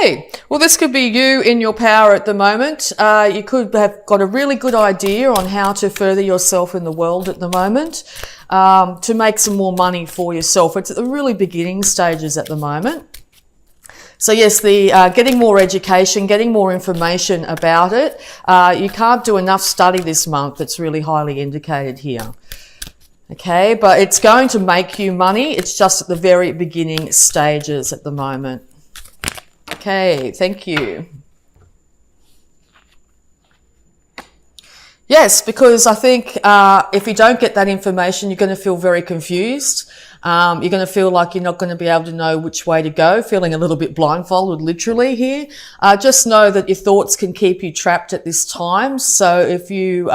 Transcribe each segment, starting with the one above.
Okay, well, this could be you in your power at the moment. You could have got a really good idea on how to further yourself in the world at the moment, to make some more money for yourself. It's at the really beginning stages at the moment. So yes, the getting more education, getting more information about it. You can't do enough study this month. It's really highly indicated here. Okay, but it's going to make you money. It's just at the very beginning stages at the moment. Okay, thank you. Yes, because I think if you don't get that information, you're going to feel very confused. You're going to feel like you're not going to be able to know which way to go, feeling a little bit blindfolded literally here. Just know that your thoughts can keep you trapped at this time. So if you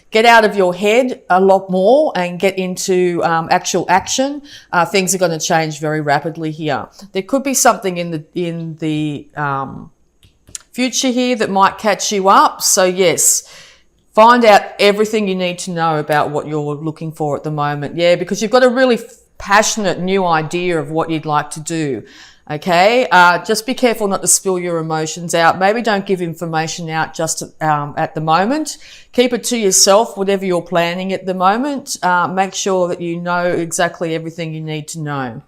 get out of your head a lot more and get into actual action, things are going to change very rapidly here. There could be something in the future here that might catch you up. So yes, find out everything you need to know about what you're looking for at the moment. Yeah, because you've got a really passionate new idea of what you'd like to do. Okay, just be careful not to spill your emotions out. Maybe don't give information out just at the moment. Keep it to yourself, whatever you're planning at the moment. Make sure that you know exactly everything you need to know.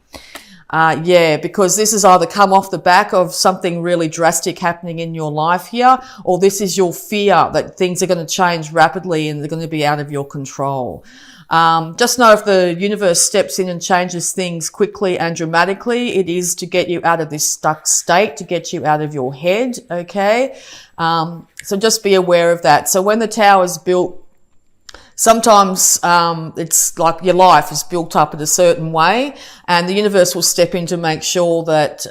Yeah, because this has either come off the back of something really drastic happening in your life here, or this is your fear that things are going to change rapidly and they're going to be out of your control. Just know if the universe steps in and changes things quickly and dramatically, it is to get you out of this stuck state, to get you out of your head, okay? So just be aware of that. So when the tower is built, sometimes it's like your life is built up in a certain way, and the universe will step in to make sure that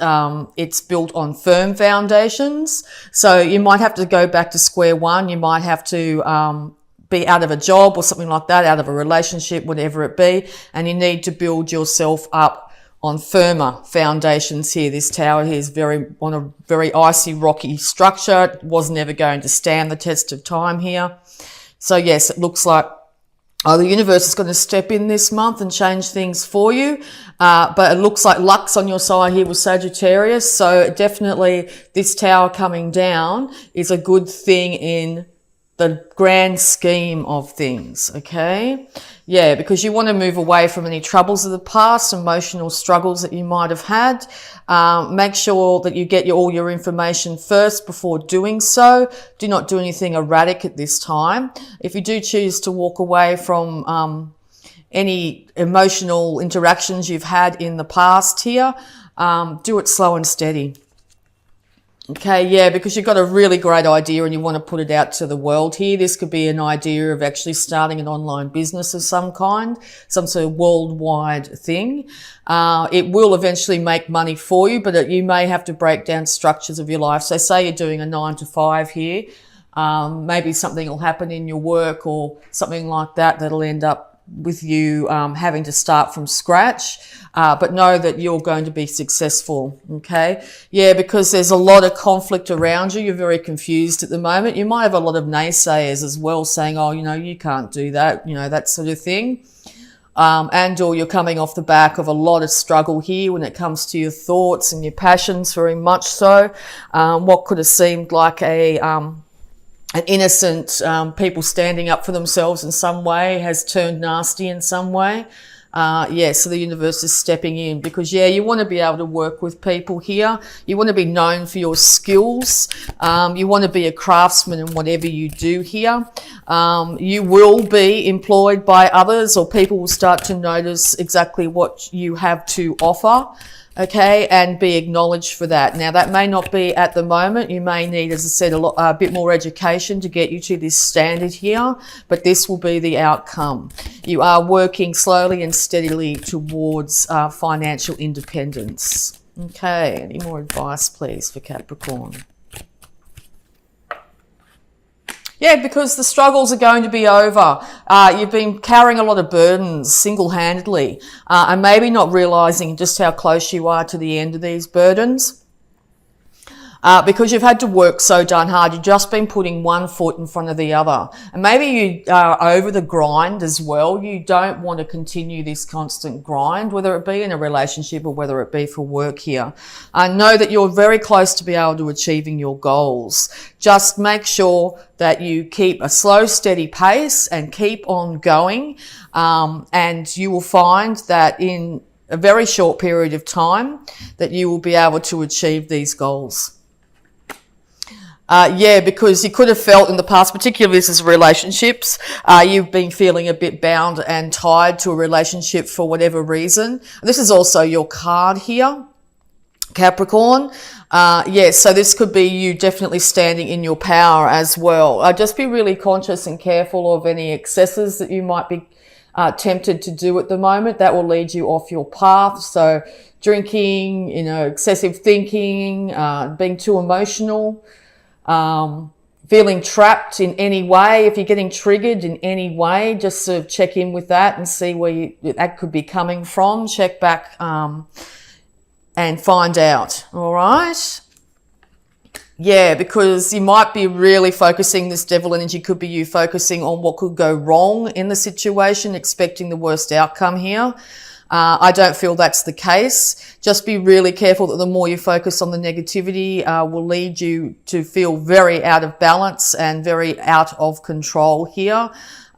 it's built on firm foundations. So you might have to go back to square one. You might have to be out of a job or something like that, out of a relationship, whatever it be, and you need to build yourself up on firmer foundations here. This tower here is on a very icy, rocky structure. It was never going to stand the test of time here. So yes, it looks like the universe is going to step in this month and change things for you. But it looks like luck's on your side here with Sagittarius. So definitely this tower coming down is a good thing in the grand scheme of things, okay? Yeah, because you want to move away from any troubles of the past, emotional struggles that you might have had. Make sure that you get all your information first before doing so. Do not do anything erratic at this time. If you do choose to walk away from any emotional interactions you've had in the past here, do it slow and steady. Okay, yeah, because you've got a really great idea and you want to put it out to the world here. This could be an idea of actually starting an online business of some kind, some sort of worldwide thing. It will eventually make money for you, but you may have to break down structures of your life. So say you're doing a 9 to 5 here. Maybe something will happen in your work or something like that that'll end up with you having to start from scratch. But know that you're going to be successful, okay? Yeah, because there's a lot of conflict around you. You're very confused at the moment. You might have a lot of naysayers as well saying, oh, you can't do that, that sort of thing. And/or you're coming off the back of a lot of struggle here when it comes to your thoughts and your passions, very much so. What could have seemed like an innocent people standing up for themselves in some way has turned nasty in some way. So the universe is stepping in because, you want to be able to work with people here. You want to be known for your skills. You want to be a craftsman in whatever you do here. You will be employed by others, or people will start to notice exactly what you have to offer. Okay, and be acknowledged for that. Now, that may not be at the moment. You may need, as I said, a bit more education to get you to this standard here, but this will be the outcome. You are working slowly and steadily towards financial independence. Okay, any more advice, please, for Capricorn? Yeah, because the struggles are going to be over. You've been carrying a lot of burdens single-handedly, and maybe not realizing just how close you are to the end of these burdens. because you've had to work so darn hard. You've just been putting one foot in front of the other. And maybe you are over the grind as well. You don't want to continue this constant grind, whether it be in a relationship or whether it be for work here. Know that you're very close to be able to achieving your goals. Just make sure that you keep a slow, steady pace and keep on going. And you will find that in a very short period of time that you will be able to achieve these goals. Because you could have felt in the past, particularly this is relationships, you've been feeling a bit bound and tied to a relationship for whatever reason. This is also your card here, Capricorn. So this could be you definitely standing in your power as well. Just be really conscious and careful of any excesses that you might be tempted to do at the moment. That will lead you off your path. So drinking, excessive thinking, being too emotional, feeling trapped in any way. If you're getting triggered in any way, just sort of check in with that and see where that could be coming from. Check back and find out. All right. Yeah, because you might be really focusing, this devil energy could be you focusing on what could go wrong in the situation, expecting the worst outcome here. I don't feel that's the case. Just be really careful that the more you focus on the negativity will lead you to feel very out of balance and very out of control here.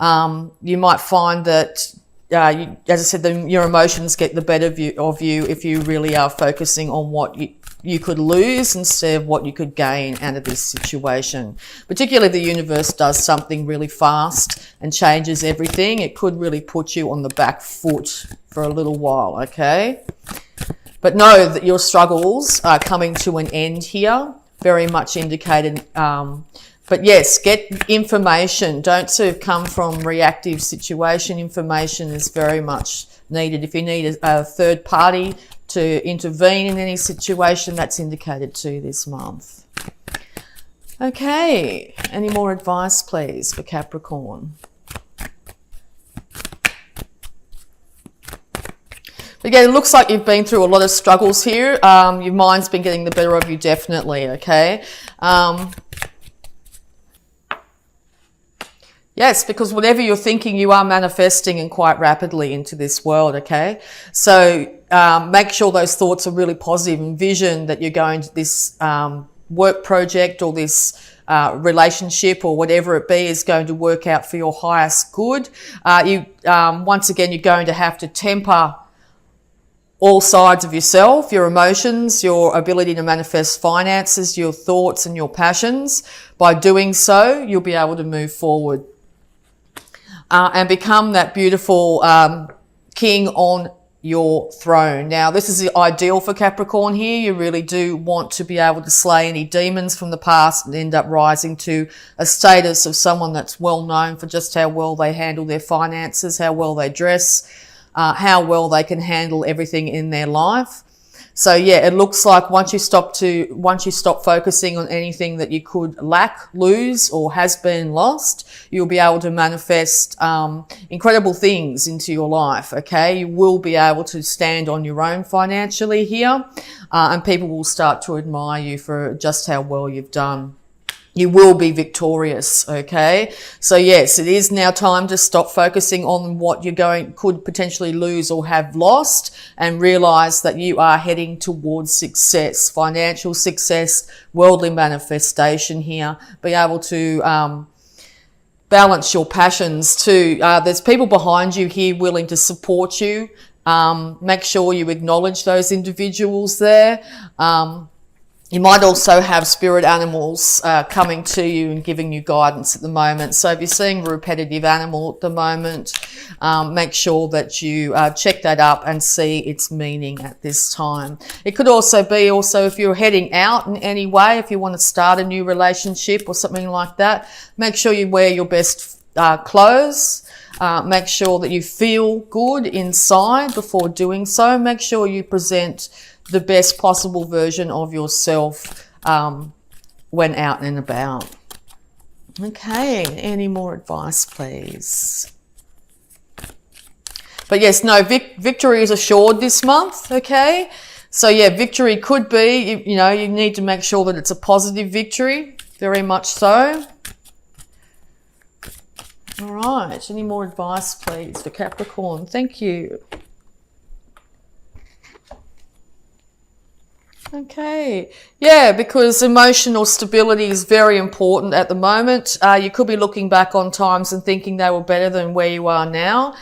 You might find that, as I said, your emotions get the better of you if you really are focusing on what you could lose instead of what you could gain out of this situation. Particularly the universe does something really fast and changes everything. It could really put you on the back foot for a little while, okay? But know that your struggles are coming to an end here, very much indicated. But yes, get information. Don't sort of come from reactive situation. Information is very much needed. If you need a third party to intervene in any situation, that's indicated too this month. Okay, any more advice, please, for Capricorn? Again, it looks like you've been through a lot of struggles here. Your mind's been getting the better of you, definitely, okay? Yes, because whatever you're thinking, you are manifesting and quite rapidly into this world, okay? So make sure those thoughts are really positive. Envision that you're going to this work project or this relationship or whatever it be is going to work out for your highest good. Once again, you're going to have to temper all sides of yourself, your emotions, your ability to manifest finances, your thoughts and your passions. By doing so, you'll be able to move forward. And become that beautiful king on your throne. Now, this is ideal for Capricorn here. You really do want to be able to slay any demons from the past and end up rising to a status of someone that's well known for just how well they handle their finances, how well they dress, how well they can handle everything in their life. So yeah, it looks like once you stop focusing on anything that you could lack, lose, or has been lost, you'll be able to manifest incredible things into your life, okay? You will be able to stand on your own financially here, and people will start to admire you for just how well you've done. You will be victorious, okay? So yes, it is now time to stop focusing on what could potentially lose or have lost and realize that you are heading towards success, financial success, worldly manifestation here. Be able to balance your passions too. There's people behind you here willing to support you. Make sure you acknowledge those individuals there. You might also have spirit animals coming to you and giving you guidance at the moment. So if you're seeing a repetitive animal at the moment, make sure that you check that up and see its meaning at this time. It could also be if you're heading out in any way, if you want to start a new relationship or something like that, make sure you wear your best clothes. Make sure that you feel good inside before doing so. Make sure you present the best possible version of yourself when out and about. Okay, any more advice, please? But yes, no, victory is assured this month, okay? So yeah, victory could be, you know, you need to make sure that it's a positive victory, very much so. All right, any more advice, please, for Capricorn? Thank you. Okay, yeah, because emotional stability is very important at the moment. You could be looking back on times and thinking they were better than where you are now.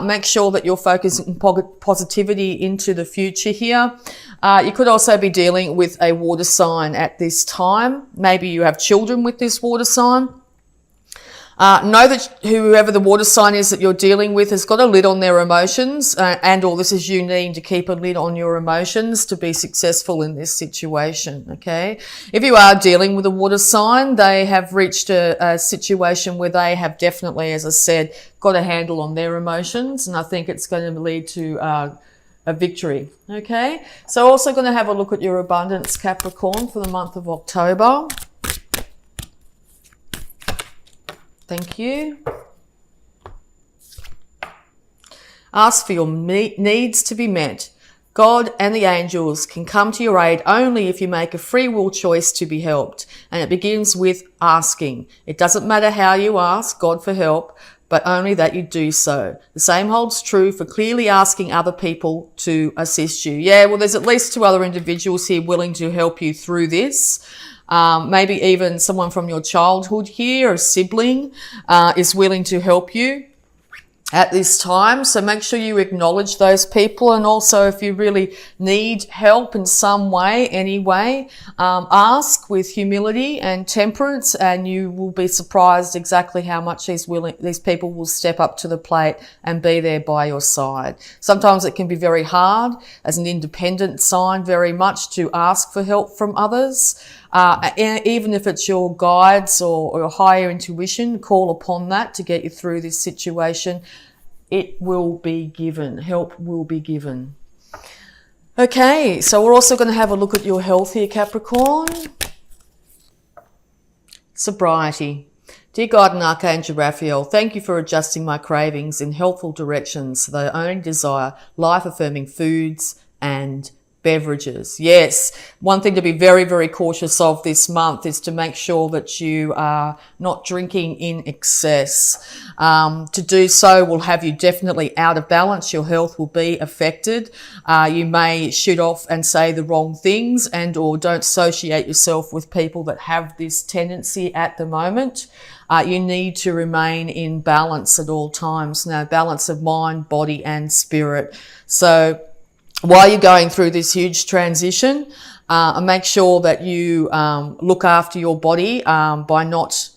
Make sure that you're focusing positivity into the future here. You could also be dealing with a water sign at this time. Maybe you have children with this water sign. Know that whoever the water sign is that you're dealing with has got a lid on their emotions, and/or this is you needing to keep a lid on your emotions to be successful in this situation, okay? If you are dealing with a water sign, they have reached a situation where they have definitely, as I said, got a handle on their emotions, and I think it's going to lead to a victory, okay? So also going to have a look at your abundance, Capricorn, for the month of October. Thank you. Ask for your needs to be met. God and the angels can come to your aid only if you make a free will choice to be helped. And it begins with asking. It doesn't matter how you ask God for help, but only that you do so. The same holds true for clearly asking other people to assist you. Yeah, well, there's at least 2 other individuals here willing to help you through this. Maybe even someone from your childhood here, a sibling, is willing to help you at this time. So make sure you acknowledge those people. And also, if you really need help in some way, anyway, ask with humility and temperance, and you will be surprised exactly how much these people will step up to the plate and be there by your side. Sometimes it can be very hard as an independent sign, very much, to ask for help from others. Even if it's your guides or your higher intuition, call upon that to get you through this situation. It will be given. Help will be given. Okay, so we're also going to have a look at your health here, Capricorn. Sobriety. Dear God and Archangel Raphael, thank you for adjusting my cravings in helpful directions so that I only desire life-affirming foods and beverages. Yes, one thing to be very, very cautious of this month is to make sure that you are not drinking in excess. To do so will have you definitely out of balance. Your health will be affected. You may shoot off and say the wrong things, and or don't associate yourself with people that have this tendency at the moment. You need to remain in balance at all times. Now, balance of mind, body and spirit. So while you're going through this huge transition, make sure that you look after your body by not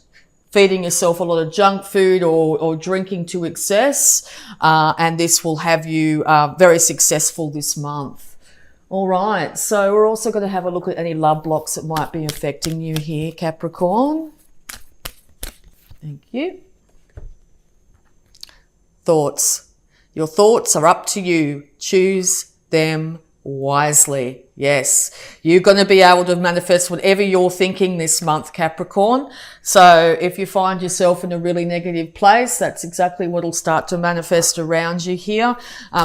feeding yourself a lot of junk food or drinking to excess, and this will have you very successful this month. All right, so we're also going to have a look at any love blocks that might be affecting you here, Capricorn. Thank you. Thoughts. Your thoughts are up to you. Choose them wisely. Yes, you're going to be able to manifest whatever you're thinking this month, Capricorn. So if you find yourself in a really negative place, that's exactly what will start to manifest around you here.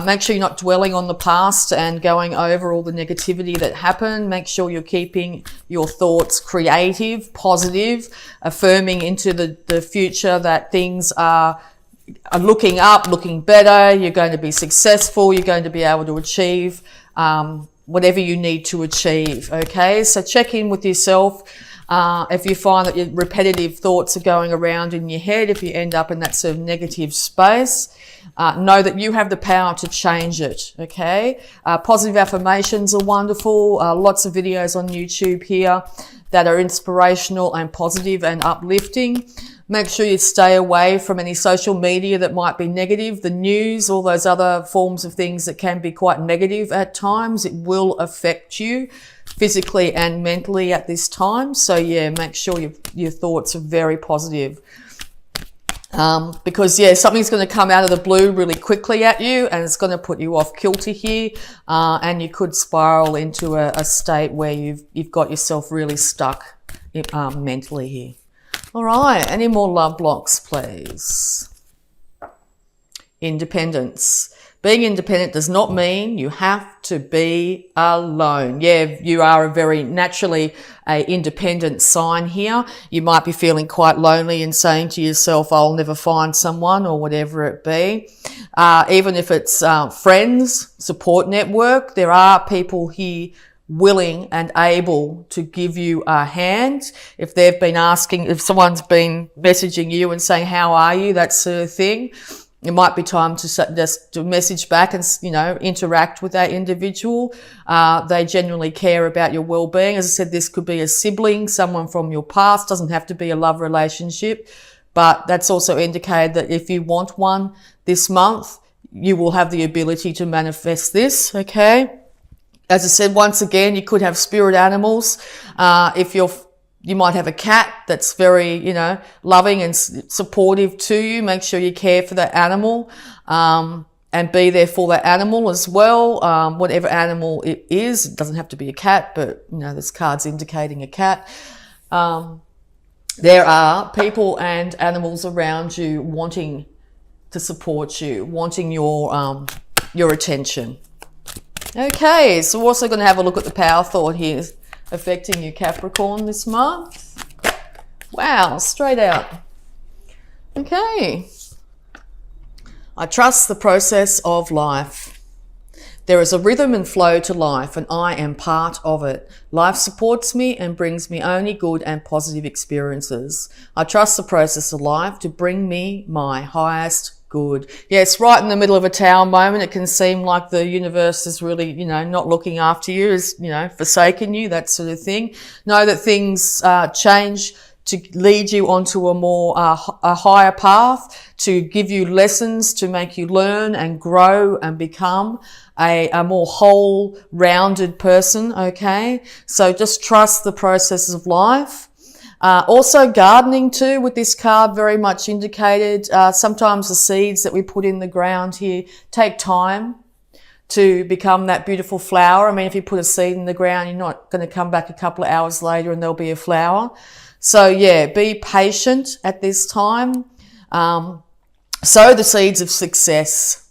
Make sure you're not dwelling on the past and going over all the negativity that happened. Make sure you're keeping your thoughts creative, positive, affirming into the future that things are looking up, looking better. You're going to be successful. You're going to be able to achieve whatever you need to achieve. Okay, so check in with yourself. If you find that your repetitive thoughts are going around in your head, if you end up in that sort of negative space, know that you have the power to change it. Okay, positive affirmations are wonderful. Lots of videos on YouTube here that are inspirational and positive and uplifting. Make sure you stay away from any social media that might be negative, the news, all those other forms of things that can be quite negative at times. It will affect you physically and mentally at this time. So yeah, make sure your thoughts are very positive. Because yeah, something's going to come out of the blue really quickly at you, and it's going to put you off kilter here, and you could spiral into a state where you've got yourself really stuck mentally here. All right, any more love blocks, please? Independence. Being independent does not mean you have to be alone. Yeah, you are a very naturally a independent sign here. You might be feeling quite lonely and saying to yourself, I'll never find someone, or whatever it be. Even if it's friends, support network, there are people here willing and able to give you a hand. If they've been asking, if someone's been messaging you and saying, how are you, that sort of thing, it might be time to just to message back and, interact with that individual. They genuinely care about your well-being. As I said, this could be a sibling, someone from your past, doesn't have to be a love relationship, but that's also indicated that if you want one this month, you will have the ability to manifest this, okay? As I said, once again, you could have spirit animals. You might have a cat that's very, loving and supportive to you. Make sure you care for that animal, and be there for that animal as well. Whatever animal it is, it doesn't have to be a cat, but, there's cards indicating a cat. There are people and animals around you wanting to support you, wanting your attention. Okay, so we're also going to have a look at the power thought here affecting you, Capricorn, this month. Wow, straight out. Okay. I trust the process of life. There is a rhythm and flow to life, and I am part of it. Life supports me and brings me only good and positive experiences. I trust the process of life to bring me my highest good. Yes, right in the middle of a tower moment, it can seem like the universe is really, not looking after you, is, forsaken you, that sort of thing. Know that things change to lead you onto a more, a higher path, to give you lessons, to make you learn and grow and become a more whole, rounded person, okay? So just trust the processes of life. Also gardening too, with this card very much indicated. Sometimes the seeds that we put in the ground here take time to become that beautiful flower. I mean, if you put a seed in the ground, you're not going to come back a couple of hours later and there'll be a flower. So yeah, be patient at this time. Sow the seeds of success.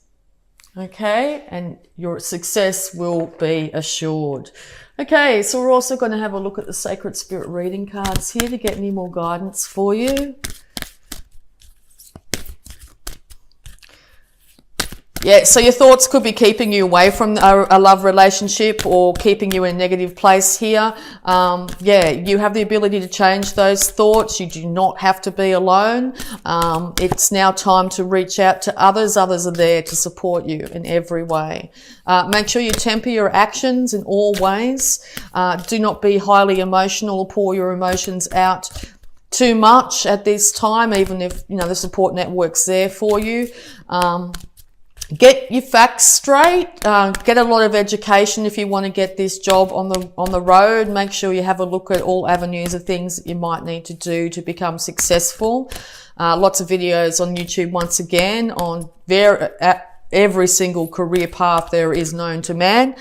Okay, and your success will be assured. Okay, so we're also going to have a look at the Sacred Spirit reading cards here to get any more guidance for you. Yeah, so your thoughts could be keeping you away from a love relationship or keeping you in a negative place here. You have the ability to change those thoughts. You do not have to be alone. It's now time to reach out to others. Others are there to support you in every way. Make sure you temper your actions in all ways. Do not be highly emotional or pour your emotions out too much at this time, even if, the support network's there for you. Get your facts straight. Get a lot of education if you want to get this job on the road. Make sure you have a look at all avenues of things that you might need to do to become successful. Lots of videos on YouTube once again on every single career path there is known to man.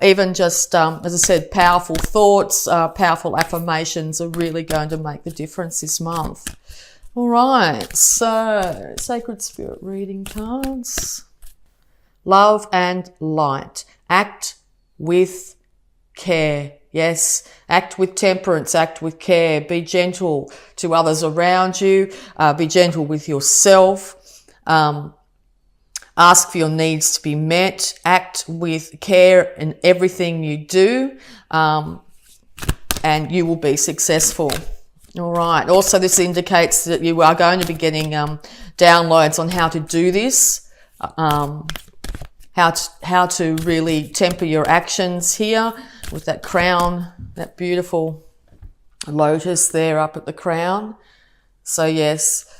Even just, as I said, powerful thoughts, powerful affirmations are really going to make the difference this month. All right, so Sacred Spirit reading cards. Love and light. Act with care. Yes, act with temperance, act with care. Be gentle to others around you. Be gentle with yourself. Ask for your needs to be met. Act with care in everything you do, and you will be successful. All right. Also, this indicates that you are going to be getting downloads on how to do this, how to really temper your actions here with that crown, that beautiful lotus there up at the crown. So yes,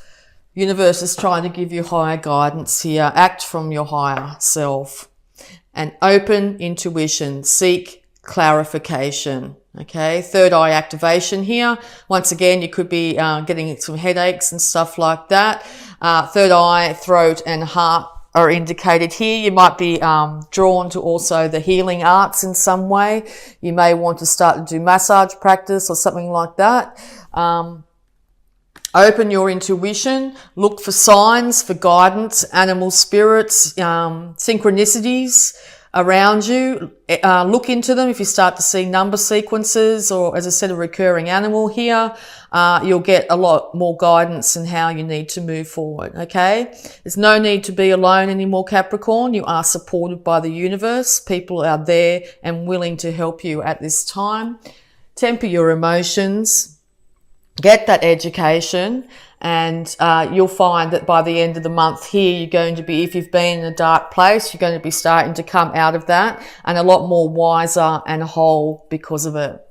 universe is trying to give you higher guidance here. Act from your higher self and open intuition. Seek clarification. Okay, third eye activation here. Once again, you could be getting some headaches and stuff like that. Third eye, throat and heart are indicated here. You might be drawn to also the healing arts in some way. You may want to start to do massage practice or something like that. Open your intuition, look for signs, for guidance, animal spirits, synchronicities around you. Look into them. If you start to see number sequences or, as I said, a recurring animal here, you'll get a lot more guidance in how you need to move forward, okay? There's no need to be alone anymore, Capricorn. You are supported by the universe. People are there and willing to help you at this time. Temper your emotions. Get that education, and you'll find that by the end of the month here, you're going to be, if you've been in a dark place, you're going to be starting to come out of that and a lot more wiser and whole because of it.